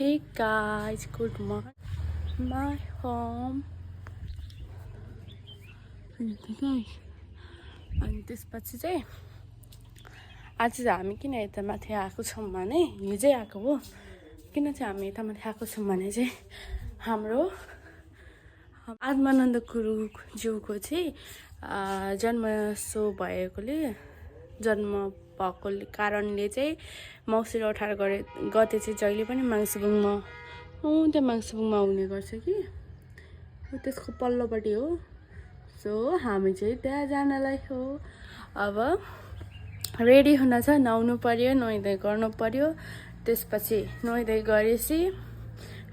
Hey guys, good morning. My home. अनि त्यसपछि चाहिँ आज चाहिँ हामी किन यता माथि आएको छौँ भने हिजै आएको हो। किन चाहिँ हामी यता माथि आएको छौँ भने चाहिँ हाम्रो आत्मानन्द गुरुज्यूको चाहिँ जन्मोत्सव भएकोले जन्म भएको कारणले चाहिँ मौसिर 18 गते चाहिँ जहिले पनि माङ्सुबुङमा त्यहाँ माङ्सुबुङमा हुने गर्छ कि त्यसको पल्लोपट्टि हो। सो हामी चाहिँ त्यहाँ जानलाई हो। अब रेडी हुन छ, नुहाउनु पर्यो, नुहाइधुवाइ गर्नु पर्यो। त्यसपछि नुहाइधुवाइ गरेपछि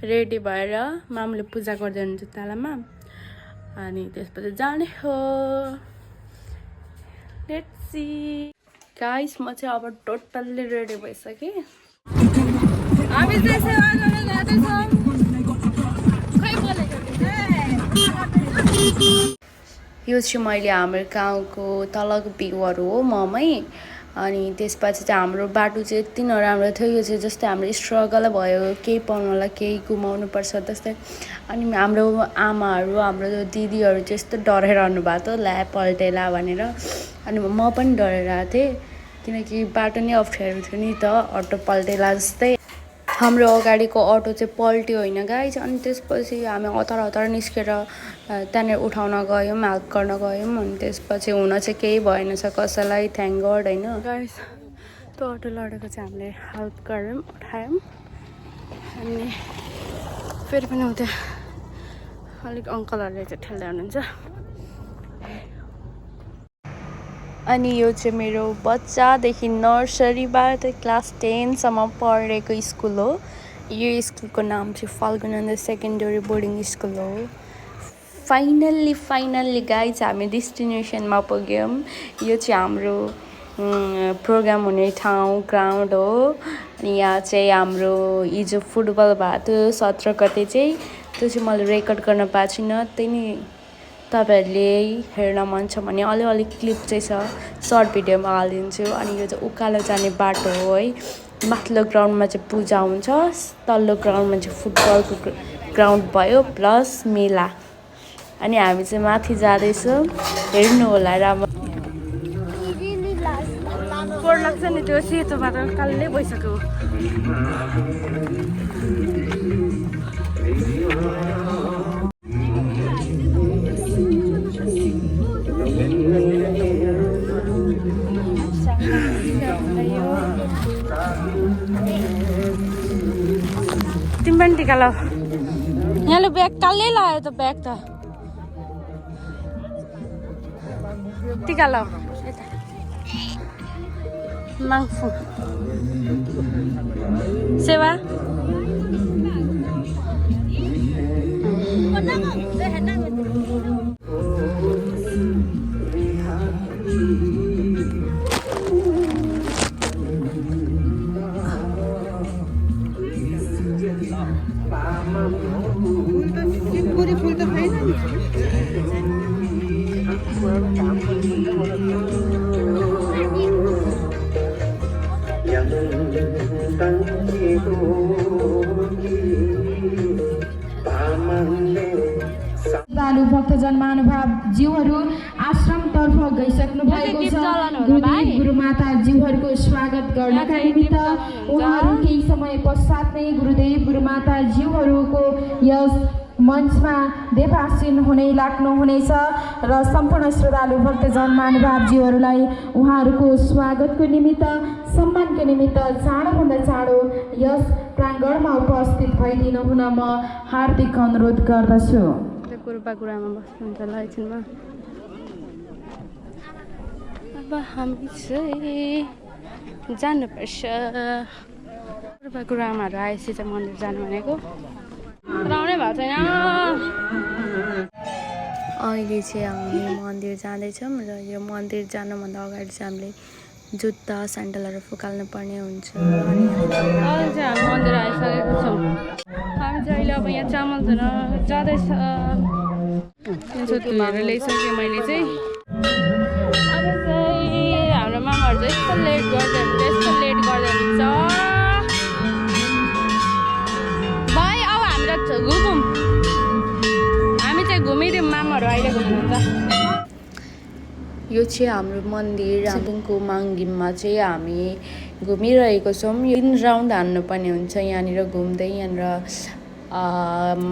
रेडी भएर मामुले पूजा गर्दै हुनुहुन्छ तालामा। अनि त्यसपछि जाने हो। लेट्स सी गाइस, म चाहिँ अब टोटल्ली रेडी भइसकेँ। हामी चाहिँ सेवा गर्न जाँदैछौँ। खै बोलेको यो चाहिँ मैले हाम्रो गाउँको तलको भ्यूहरू हो ममै। अनि त्यसपछि चाहिँ हाम्रो बाटो चाहिँ यति नराम्रो थियो। यो चाहिँ जस्तै हाम्रो स्ट्रगल भयो केही पाउनलाई केही गुमाउनु पर्छ त्यस्तै। अनि हाम्रो आमाहरू हाम्रो दिदीहरू चाहिँ यस्तो डराइरहनु भएको थियो ल्या पल्टेला भनेर। अनि म पनि डरेर आएको थिएँ किनकि बाटो नै अप्ठ्यारो थियो नि त, अटो पल्टेला जस्तै। हाम्रो अगाडिको अटो चाहिँ पल्ट्यो होइन गाइस। अनि त्यसपछि हामी हतार हतार निस्केर त्यहाँनिर उठाउन गयौँ, हेल्प गर्न गयौँ। अनि त्यसपछि हुन चाहिँ केही भएन छ कसैलाई, थ्याङ्क गड होइन गाइस। त्यो अटो लडेको चाहिँ हामीले हेल्प गऱ्यौँ, उठायौँ। अनि फेरि पनि उता अलिक अङ्कलहरूले चाहिँ ठेल्दै हुनुहुन्छ। अनि यो चाहिँ मेरो बच्चादेखि नर्सरीबाट क्लास 10 सम्म पढेको स्कुल हो। यो स्कुलको नाम चाहिँ फाल्गुनन्द सेकेन्डरी बोर्डिङ स्कुल हो। फाइनल्ली गाइज हामी डेस्टिनेसनमा पुग्यौँ। यो चाहिँ हाम्रो प्रोग्राम हुने ठाउँ ग्राउन्ड हो। अनि यहाँ चाहिँ हाम्रो हिजो फुटबल भएको थियो 17 गते चाहिँ, त्यो चाहिँ मैले रेकर्ड गर्न पाएको छुइनँ। त्यही नि तपाईँहरूले हेर्न मन छ भने अलिअलि क्लिप चाहिँ छ, सर्ट भिडियोमा हालिदिन्छु। अनि यो चाहिँ उकालो जाने बाटो हो है। माथिल्लो ग्राउन्डमा चाहिँ पूजा हुन्छ, तल्लो ग्राउन्डमा चाहिँ फुटबलको ग्राउन्ड भयो प्लस मेला। अनि हामी चाहिँ माथि जाँदैछौँ, हेर्नु होला राम्रो। फोहोर लाग्छ नि त्यो सेतो बाटो कालै भइसक्यो। तिमी पनि टिका लाऊ। यहाँले ब्याग कालै लगायो त, ब्याग त टिका लाऊ। माग्छु सेवा फुल त छैन नि। श्रद्धालु भक्तजन महानुभाव जीवहरू आश्रमतर्फ गइसक्नु भएको छ। गुरुदेव गुरुमाता जीवहरूको स्वागत गर्नका निमित्त उहाँहरू केही समय पश्चात नै गुरुदेव गुरुमाता जीवहरूको यस मञ्चमा देवासीन हुने लाग्नुहुनेछ। र सम्पूर्ण श्रद्धालु भक्तजन महानुभाव जीवहरूलाई उहाँहरूको स्वागतको निमित्त सम्मानको निमित्त चाँडोभन्दा चाँडो यस प्राङ्गणमा उपस्थित भइदिनु हुन म हार्दिक अनुरोध गर्दछु। गुरुमा बस्नुहुन्छ होला एकछिनमा। अब हामी चाहिँ जानुपर्छ। गुरुआमाहरू आएपछि चाहिँ मन्दिर जानु भनेको आउनै भएको छैन। अहिले चाहिँ हामी मन्दिर जाँदैछौँ र यो मन्दिर जानुभन्दा अगाडि चाहिँ हामीले जुत्ता स्यान्डलहरू फुकाल्नु पर्ने हुन्छ। अनि अहिले चाहिँ हामी मन्दिर आइसकेको छौँ। हामी चाहिँ अहिले अब यहाँ चामल धुन जाँदैछ। धुएर ल्याइसकेँ मैले चाहिँ। अब चाहिँ हाम्रो मामाहरू चाहिँ यस्तो लेट गर्दै हुन्छ। घुम हामी चाहिँ घुमिदिउँ मामहरू अहिले घुम्नुहुन्छ यो चाहिँ हाम्रो मन्दिर सिबुङको माङगिममा चाहिँ हामी घुमिरहेको छौँ 3 राउन्ड हान्नुपर्ने हुन्छ यहाँनिर घुम्दै यहाँनिर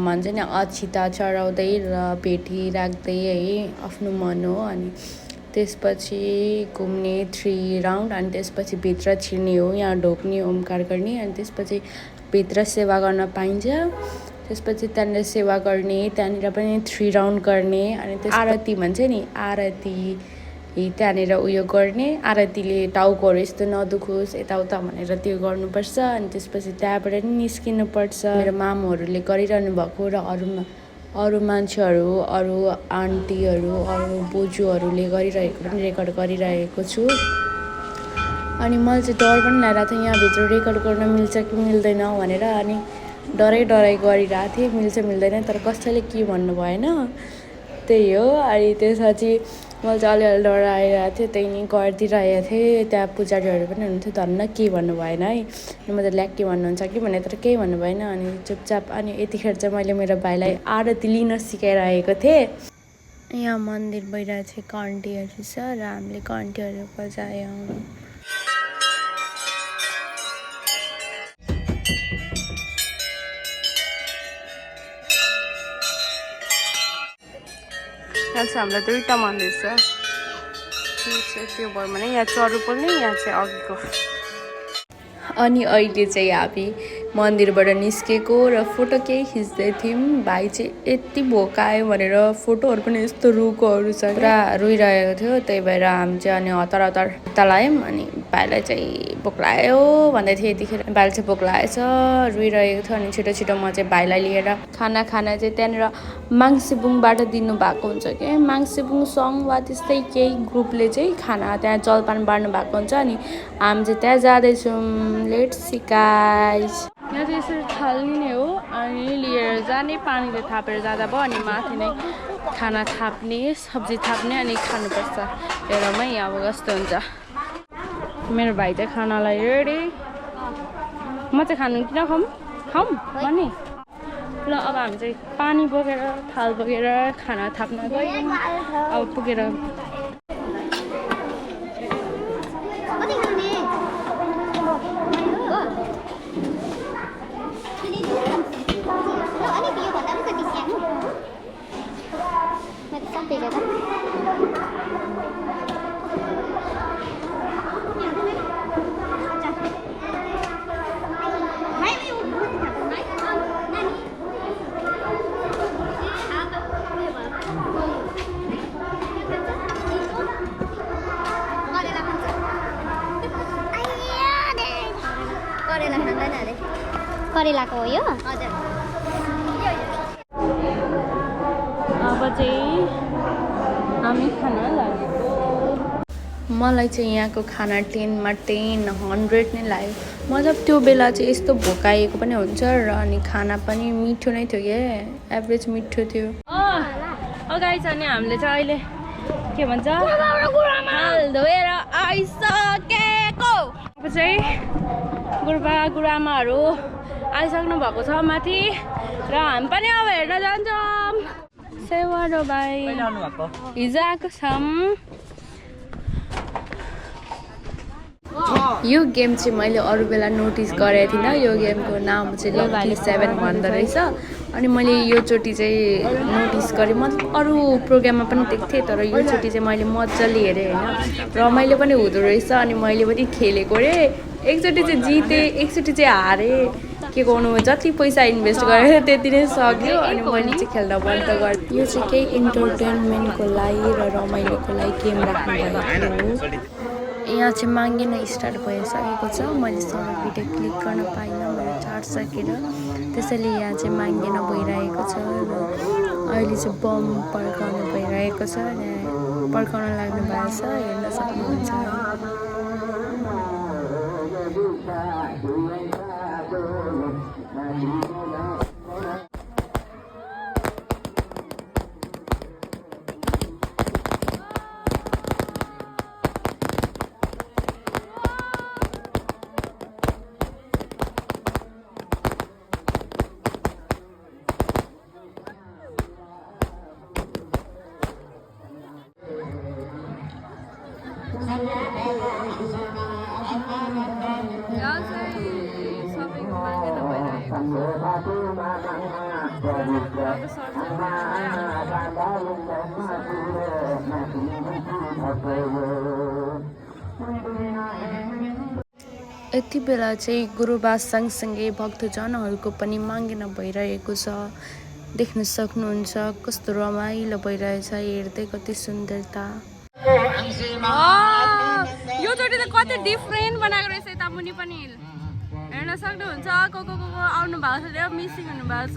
भन्छ नि अक्षिता चढाउँदै र भेटी राख्दै है आफ्नो मन हो अनि त्यसपछि घुम्ने 3 राउन्ड अनि त्यसपछि भित्र छिर्ने हो यहाँ ढोक्ने ओमकार गर्ने अनि त्यसपछि भित्र सेवा गर्न पाइन्छ त्यसपछि त्यहाँनिर सेवा गर्ने त्यहाँनिर पनि 3 राउन्ड गर्ने अनि त्यस आरती भन्छ नि आरती त्यहाँनिर उयो गर्ने आरतीले टाउकोहरू यस्तो नदुखोस् यताउता भनेर त्यो गर्नुपर्छ अनि त्यसपछि त्यहाँबाट नि निस्किनुपर्छ मेरो मामुहरूले गरिरहनु भएको र अरू मान्छेहरू अरू आन्टीहरू अरू बोजूहरूले गरिरहेको पनि रेकर्ड गरिरहेको छु अनि मलाई चाहिँ डर पनि लागेको थियो यहाँभित्र रेकर्ड गर्न मिल्छ कि मिल्दैन भनेर अनि डरै गरिरहेको थिएँ मिल्छ मिल्दैन तर कसैले के भन्नु भएन त्यही हो अनि त्यसपछि मलाई चाहिँ अलिअलि डर आइरहेको थियो त्यही नै गरिदिइरहेको थिएँ त्यहाँ पुजारीहरू पनि हुनुहुन्थ्यो धन्न केही भन्नु भएन है म त ल्याक के भन्नुहुन्छ कि भने तर केही भन्नु भएन अनि चुपचाप अनि यतिखेर चाहिँ मैले मेरो भाइलाई आरती लिन सिकाइरहेको थिएँ यहाँ मन्दिर भइरहेको छ घन्टीहरू छ र हामीले घन्टीहरू बजायौँ यहाँ चाहिँ हाम्रो 2टा मन्दिर छ त्यो भयो भने यहाँ चरुपोल्ने यहाँ चाहिँ अघिको अनि अहिले चाहिँ हामी मन्दिरबाट निस्केको र फोटो केही खिच्दै थियौँ भाइ चाहिँ यति भोकायो भनेर फोटोहरू पनि यस्तो रुखोहरू छ पुरा रोइरहेको थियो त्यही भएर हामी चाहिँ अनि हतार यता लायौँ अनि भाइलाई चाहिँ भोक लाग्यो भन्दै थियो यतिखेर भाइले चाहिँ भोक लागेछ रोइरहेको थियो अनि छिटो छिटो म चाहिँ भाइलाई लिएर खाना चाहिँ त्यहाँनिर माङसेबुङबाट दिनुभएको हुन्छ कि माङसेबुङ सङ वा त्यस्तै केही ग्रुपले चाहिँ खाना त्यहाँ जलपान बाँड्नु भएको हुन्छ अनि हामी चाहिँ त्यहाँ जाँदैछौँ लेट्स सी गाइस यहाँ चाहिँ यसरी थाल्ने हो अनि लिएर जाने पानीले थापेर जाँदा भयो अनि माथि नै खाना थाप्ने सब्जी थाप्ने अनि खानुपर्छ हेरौँ है अब कस्तो हुन्छ मेरो भाइ चाहिँ खानालाई रेडी म चाहिँ खानु किन खाऊँ भने ल अब हामी चाहिँ पानी बोकेर थाल बोकेर खाना थाप्न गयौँ अब पुगेर करेलाको हो यो हजुर अब चाहिँ हामी खाना लागेको मलाई चाहिँ यहाँको खाना 10मा 10 100 नै लाग्यो मतलब त्यो बेला चाहिँ यस्तो भोकाएको पनि हुन्छ र अनि खाना पनि मिठो नै थियो क्या एभरेज मिठो थियो गाइस अनि हामीले चाहिँ अहिले के भन्छ हाल धोएर आइसकेको अब चाहिँ गुरुआमाहरू आइसक्नु भएको छ माथि र हामी पनि अब हेर्न जान्छौँ सेवारो भाइ हिजो आएको छौँ यो गेम चाहिँ मैले अरू बेला नोटिस गरेको थिइनँ यो गेमको नाम चाहिँ लकी 7 भन्दो रहेछ अनि मैले योचोटि चाहिँ नोटिस गरेँ मतलब अरू प्रोग्राममा पनि देख्थेँ तर योचोटि चाहिँ मैले मजाले हेरेँ होइन रमाइलो पनि हुँदो रहेछ अनि मैले पनि खेलेको रे एकचोटि चाहिँ जितेँ एकचोटि चाहिँ हारेँ के गर्नु जति पैसा इन्भेस्ट गरेर त्यति नै सक्यो अनि मैले चाहिँ खेल्न बन्द गरेँ यो चाहिँ केही इन्टरटेनमेन्टको लागि र रमाइलोको लागि गेम राख्नु भएको हो यहाँ चाहिँ माङ्गिन स्टार्ट भइसकेको छ मैले सबै भिडियो क्लिक गर्न पाइनँ मेरो चार्ज सकेर त्यसैले यहाँ चाहिँ माङ्गिन भइरहेको छ र अहिले चाहिँ बम पड्काउनु भइरहेको छ पड्काउन लाग्नु भएको छ हेर्न सक्नुहुन्छ यति बेला चाहिँ गुरुबा सँगसँगै भक्तजनहरूको पनि माङ्गेन भइरहेको छ। देख्न सक्नुहुन्छ कस्तो रमाइलो भइरहेछ, हेर्दै कति सुन्दरता। यो चोटि त कति डिफ्रेन्ट बनाएको रहेछ यता मुनि पनि हेर्न सक्नुहुन्छ। को आउनु भएको छ, मिसिङ हुनु भएको छ।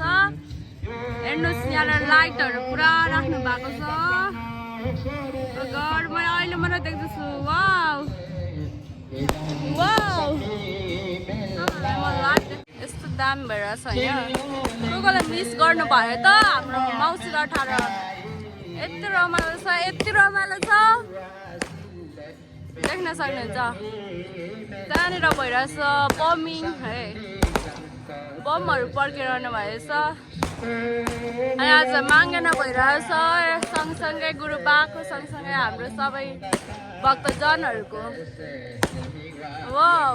हेर्नुहोस् यहाँ लाइटहरू पुरा राख्नु भएको छ। घर मैले अहिले मात्रै देख्दैछु। वाउ वाउ यस्तो दामी भइरहेछ होइन। कसले मिस गर्नु भयो त हाम्रो माउसी 18 यति रमाइलो छ, यति रमाइलो छ, देख्न सक्नुहुन्छ। त्यहाँनिर भइरहेछ बमिङ है, बमहरू पड्किरहनु भएछ। अनि आज माङ्गेन भइरहेछ सँगसँगै गुरुबाको सँगसँगै हाम्रो सबै भक्तजनहरूको। वाउ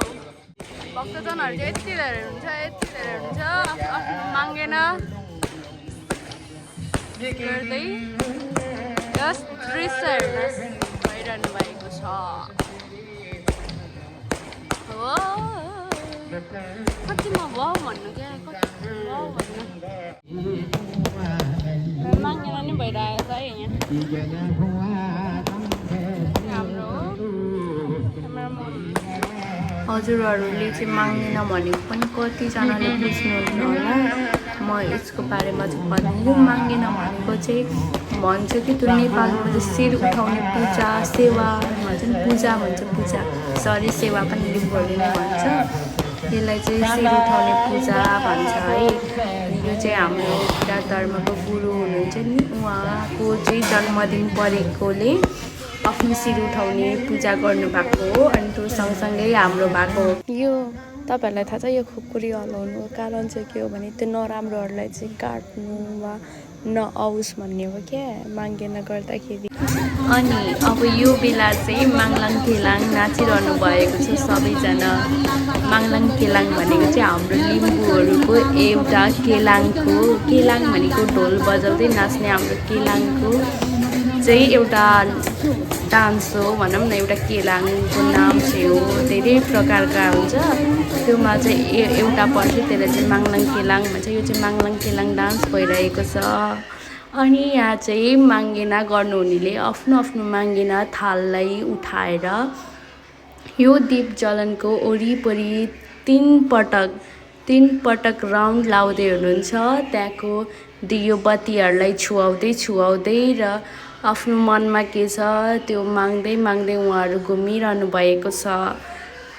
भक्तजनहरू चाहिँ यति धेरै हुन्छ, यति धेरै हुन्छ। आफ्नो माङ्गेन गर्दै यस दृश्य हेर्न भइरहनु भएको छ। कतिमा वाउ भन्नु क्या, कति वाउ भन्नु माङ्गेन नि भइरहेछ है यहाँ हाम्रो हजुरहरूले चाहिँ माग्दैन भनेको पनि कतिजनाले बुझ्नुहुन्न होला। म यसको बारेमा चाहिँ भन्छु। माग्दैन भनेको चाहिँ भन्छ कि त्यो नेपालमा चाहिँ शिर उठाउने पूजा सेवा भन्छ नि, पूजा भन्छ, पूजा सरी सेवा पनि लिम्बूहरूले नै भन्छ। यसलाई चाहिँ शिर उठाउने पूजा भन्छ है। यो चाहिँ हाम्रो किराँत धर्मको गुरु हुनुहुन्छ नि, उहाँको चाहिँ जन्मदिन परेकोले आफ्नो शिर उठाउने पूजा गर्नुभएको हो। अनि त्यो सँगसँगै हाम्रो भएको हो। यो तपाईँहरूलाई थाहा छ, यो खुकुरी हल्लाउनुको कारण चाहिँ के हो भने त्यो नराम्रोहरूलाई चाहिँ काट्नु वा नआओस् भन्ने हो क्या, माङ्गेन गर्दाखेरि। अनि अब यो बेला चाहिँ माङलाङ केलाङ नाचिरहनु भएको छ सबैजना। माङलाङ केलाङ भनेको चाहिँ हाम्रो लिम्बूहरूको एउटा केलाङको, केलाङ भनेको ढोल बजाउँदै नाच्ने हाम्रो केलाङको चाहिँ एउटा डान्स हो भनौँ न। एउटा केलाङको नाम चाहिँ हो, धेरै प्रकारका हुन्छ। त्योमा चाहिँ एउटा पर्छ, त्यसलाई चाहिँ माङलाङ केलाङ भन्छ। यो चाहिँ माङलाङ केलाङ डान्स भइरहेको छ। अनि यहाँ चाहिँ माङ्गेना गर्नुहुनेले आफ्नो आफ्नो माङ्गेना थाललाई उठाएर यो दीप जलनको वरिपरि तीन पटक राउन्ड लाउँदै हुनुहुन्छ। त्यहाँको दियो बत्तीहरूलाई छुवाउँदै र आफ्नो मनमा के छ त्यो माग्दै उहाँहरू घुमिरहनु भएको छ।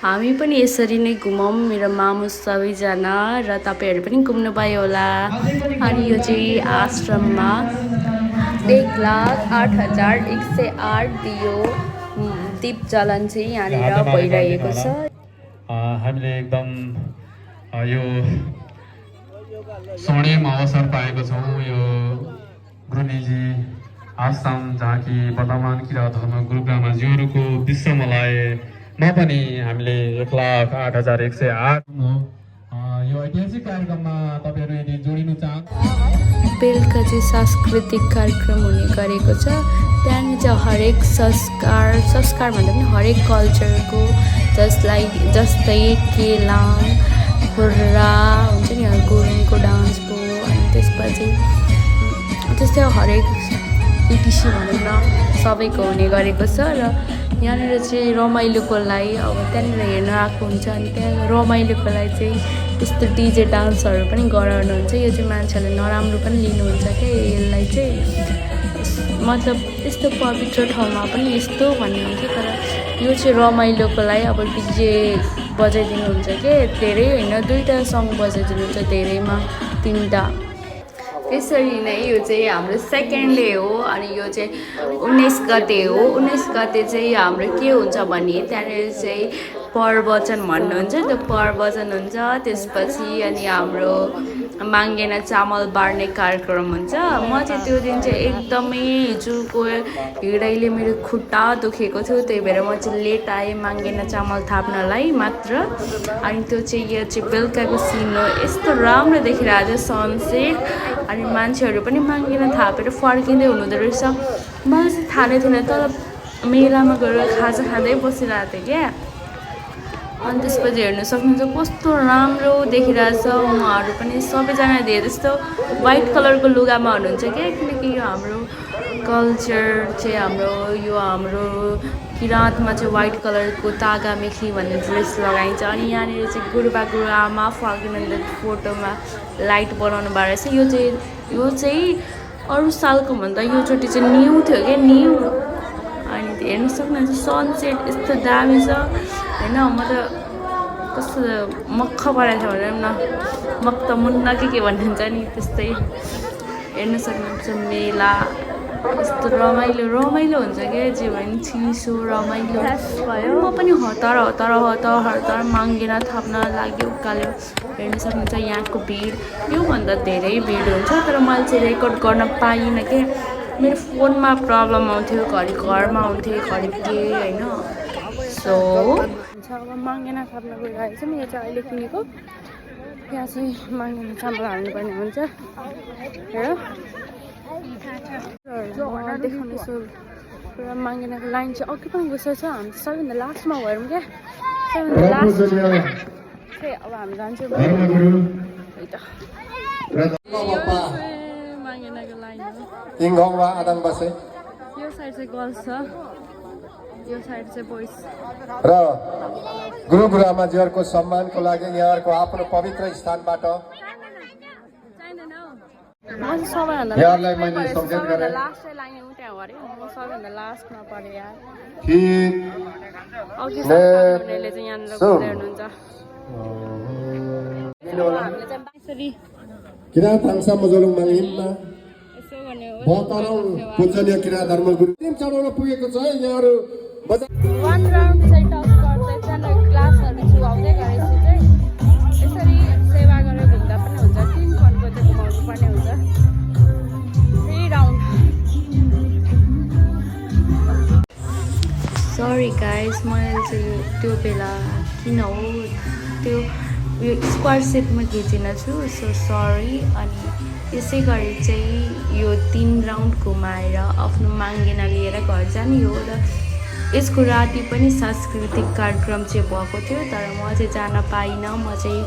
हामी पनि यसरी नै घुमौँ मेरो मामु सबैजना, र तपाईँहरू पनि घुम्नुभयो होला। अनि यो चाहिँ आश्रममा 1,08,108 दियो दीप जलन चाहिँ यहाँनिर भइरहेको छ। हामीले एकदम यो स्वर्णिम अवसर पाएको छौँ। यो गुरुनीजी आश्रम जहाँ कि वर्तमान किराँत धर्म गुरुब्रह्मज्यूहरूको विश्व मलयमा पनि हामीले 1,08,108 हो। यो ऐतिहासिक कार्यक्रममा तपाईँहरू यदि जोडिनु चाहनुहुन्छ, बेलुका चाहिँ सांस्कृतिक कार्यक्रम हुने गरेको छ। त्यहाँनिर चाहिँ हरेक संस्कार भन्दा पनि हरेक कल्चरको जस्तै केलाङ हुर्रा हुन्छ नि, गुरुङको डान्स भयो। अनि त्यसपछि त्यस्तै हरेक इटिसी भनौँ न सबैको हुने गरेको छ। र यहाँनिर चाहिँ रमाइलोको लागि अब त्यहाँनिर हेर्न आएको हुन्छ। अनि त्यहाँ रमाइलोको लागि चाहिँ यस्तो डिजे डान्सहरू पनि गराउनुहुन्छ। यो चाहिँ मान्छेहरूले नराम्रो पनि लिनुहुन्छ क्या, यसलाई चाहिँ मतलब यस्तो पवित्र ठाउँमा पनि यस्तो भन्ने हुन्छ। तर यो चाहिँ रमाइलोको लागि अब डिजे बजाइदिनुहुन्छ कि, धेरै होइन 2टा सङ बजाइदिनुहुन्छ, धेरैमा 3टा। त्यसरी नै यो चाहिँ हाम्रो सेकेन्ड डे हो। अनि यो चाहिँ 19 गते हो। 19 गते चाहिँ हाम्रो के हुन्छ भने त्यहाँनिर चाहिँ प्रवचन भन्नुहुन्छ, त्यो प्रवचन हुन्छ। त्यसपछि अनि हाम्रो माङ्गेना चामल बाँड्ने कार्यक्रम हुन्छ म चाहिँ त्यो दिन चाहिँ एकदमै हिजोको हिँडाइले मेरो खुट्टा दुखेको थियो त्यही भएर म चाहिँ लेट आएँ माङ्गेना चामल थाप्नलाई मात्र अनि त्यो चाहिँ यो चाहिँ बेलुकाको सिन हो यस्तो राम्रो देखिरहेको थियो सनसेट अनि मान्छेहरू पनि माङ्गेना थापेर फर्किँदै हुनुहुँदो रहेछ मलाई चाहिँ थाहा नै थिएन तर मेलामा गएर खाजा खाँदै बसिरहेको थिएँ क्या अनि त्यसपछि हेर्नु सक्नुहुन्छ कस्तो राम्रो देखिरहेछ उहाँहरू पनि सबैजना धेरै जस्तो वाइट कलरको लुगामा हुनुहुन्छ क्या किनकि यो हाम्रो कल्चर चाहिँ हाम्रो किराँतमा चाहिँ वाइट कलरको तागा मेखी भन्ने ड्रेस लगाइन्छ अनि यहाँनिर चाहिँ गुरुबा गुरुआमा फर्किनुहुँदै फोटोमा लाइट बनाउनु भएको रहेछ यो चाहिँ अरू सालको भन्दा योचोटि चाहिँ न्यू थियो क्या न्यू अनि हेर्नु सक्नुहुन्छ सनसेट यस्तो दामी छ होइन म त कस्तो मक्ख परेको छ भनेर न मक्क मुन्न के भन्नुहुन्छ नि त्यस्तै हेर्नु सक्नुहुन्छ मेला यस्तो रमाइलो हुन्छ क्या जे भने चिसो रमाइलो म पनि हतार माङ्गेना थाप्न लाग्यो उकाल्यो हेर्नु सक्नुहुन्छ यहाँको भिड योभन्दा धेरै भिड हुन्छ तर मैले चाहिँ रेकर्ड गर्न पाइनँ कि मेरो फोनमा प्रब्लम आउँथ्यो घरि घरमा आउँथ्यो घरि के होइन सो अब माङ्गेना थाप्न गइरहेको छौँ यो चाहिँ अहिले किनेको यहाँ चाहिँ माङ्गेना चामल हाल्नुपर्ने हुन्छ हेर देखाउने सो पुरा माङ्गेनाको लाइन चाहिँ अघि पनि गइसकेको छ हामी सबैभन्दा लास्टमा भयौँ क्या सबैभन्दा लास्ट अब हामी जान्छौँ माङ्गेनाको लाइन हो यो साइड चाहिँ गर्ल्स छ यो साइड चाहिँ बोइज र गुरु गुरुआमाजीहरूको सम्मानको लागि यहाँहरूको आफ्नो पवित्र स्थानबाट यहाँलाई मैले सङ्केत गरेँ किराँत हाङ्सा मजलुङ मालिममा बहत्तरौँ पूजनीय किराँत धर्मगुरु टिम चढाउन पुगेको छ यहाँहरू वान राउन्ड चाहिँ टच गर्दै त्यहाँनिर ग्लासहरू छुवाउँदै गरेपछि चाहिँ यसरी सेवा गरेर घुम्दा पनि हुन्छ 3 खण्डको चाहिँ घुमाउनु पर्ने हुन्छ 3 राउन्ड सरी गाइस मैले चाहिँ त्यो बेला किन हो त्यो उयो स्क्वायर सेपमा खिचिन छु सो सरी अनि यसै गरी चाहिँ यो 3 राउन्ड घुमाएर आफ्नो माङ्गेना लिएर घर जाने हो र यसको राति पनि सांस्कृतिक कार्यक्रम चाहिँ भएको थियो तर म चाहिँ जान पाइनँ म चाहिँ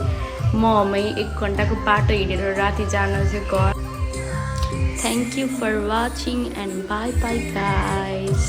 1 घन्टाको बाटो हिँडेर राति जान चाहिँ घर thank you for watching and bye bye guys